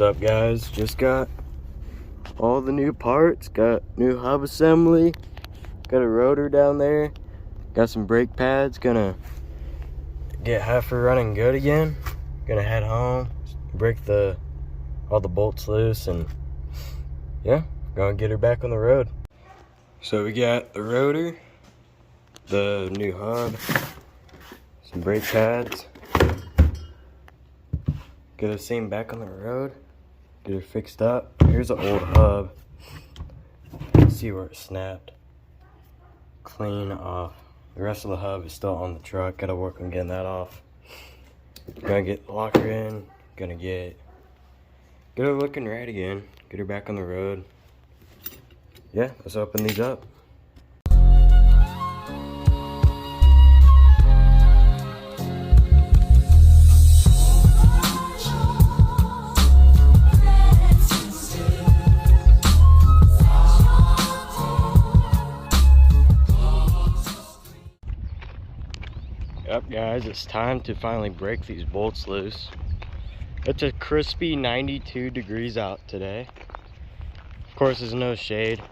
up, guys? Just got all the new parts. Got new hub assembly, got a rotor down there, got some brake pads. Gonna get heifer running good again. Gonna head home, break all the bolts loose, and yeah, gonna get her back on the road. So we got the rotor, the new hub, some brake pads. Get this thing back on the road, get her fixed up. Here's an old hub. See where it snapped. Clean off. The rest of the hub is still on the truck. Gotta work on getting that off. Gonna get the locker in. Gonna get her looking right again. Get her back on the road. Yeah, let's open these up. Yep, guys, it's time to finally break these bolts loose. It's a crispy 92 degrees out today. Of course, there's no shade.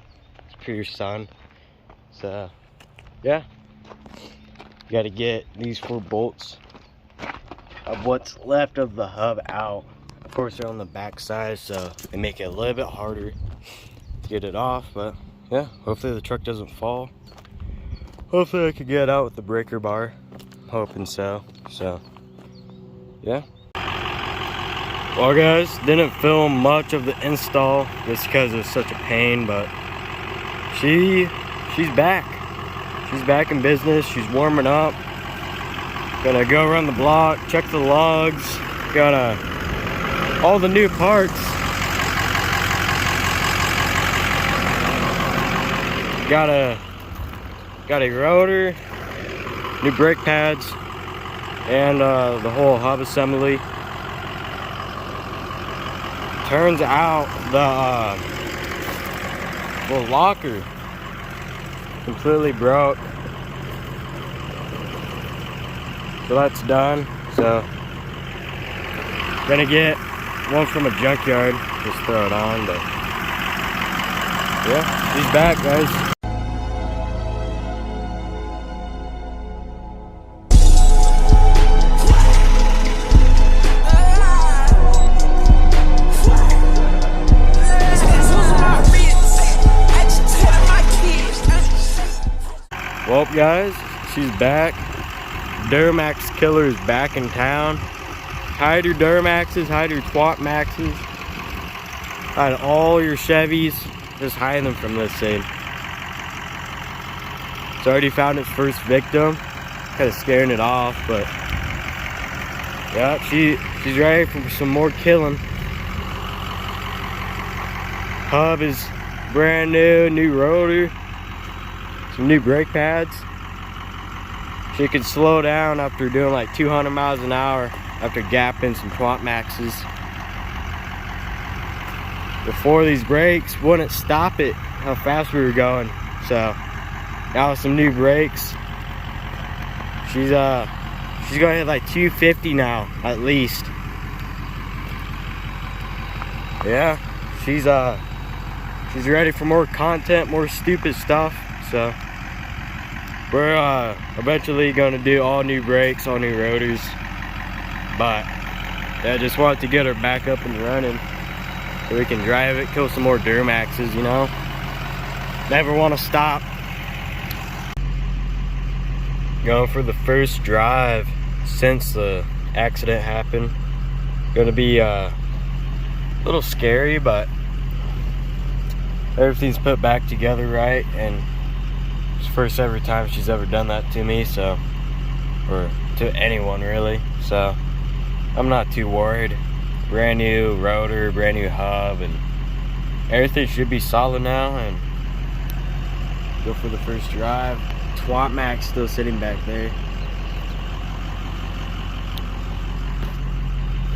It's pure sun. So, yeah. You gotta get these 4 bolts of what's left of the hub out. Of course, they're on the back side, so they make it a little bit harder to get it off. But, yeah, hopefully the truck doesn't fall. Hopefully I can get it out with the breaker bar. Hoping so. So yeah. Well, guys, didn't film much of the install just because it's such a pain, but she's back. She's back in business. She's warming up. Gonna go around the block, check the logs. Got all the new parts. Got a rotor, new brake pads, and the whole hub assembly. Turns out the locker completely broke. So that's done. So gonna get one from a junkyard, just throw it on. But yeah, she's back, guys. Well, guys, she's back. Duramax Killer is back in town. Hide your Duramaxes, hide your Twat Maxes, hide all your Chevys. Just hide them from this thing. It's already found its first victim. Kind of scaring it off, but yeah, she's ready for some more killing. Hub is brand new rotor. Some new brake pads. She could slow down after doing like 200 miles an hour after gapping some Twat Maxes. Before, these brakes wouldn't stop it how fast we were going. So now with some new brakes, she's gonna hit like 250 now at least. Yeah, she's ready for more content, more stupid stuff. So we're eventually going to do all new brakes, all new rotors. But yeah, just wanted to get her back up and running so we can drive it, kill some more Duramaxes, you know. Never want to stop. Going for the first drive since the accident happened. Going to be a little scary, but everything's put back together right, and it's the first ever time she's ever done that to me, so, or to anyone really, so I'm not too worried. Brand new rotor, brand new hub, and everything should be solid now. And go for the first drive. Twat Max still sitting back there.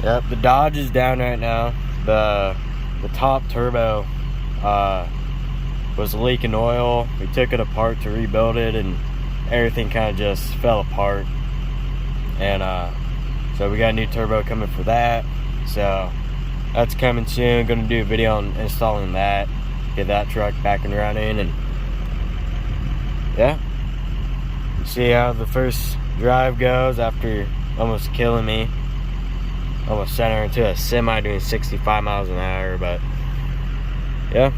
Yep, the Dodge is down right now. The top turbo was leaking oil. We took it apart to rebuild it, and everything kind of just fell apart. And so we got a new turbo coming for that. So that's coming soon. Gonna do a video on installing that, get that truck back and running, and yeah, see how the first drive goes after almost killing me. Almost sent her into a semi doing 65 miles an hour, but yeah.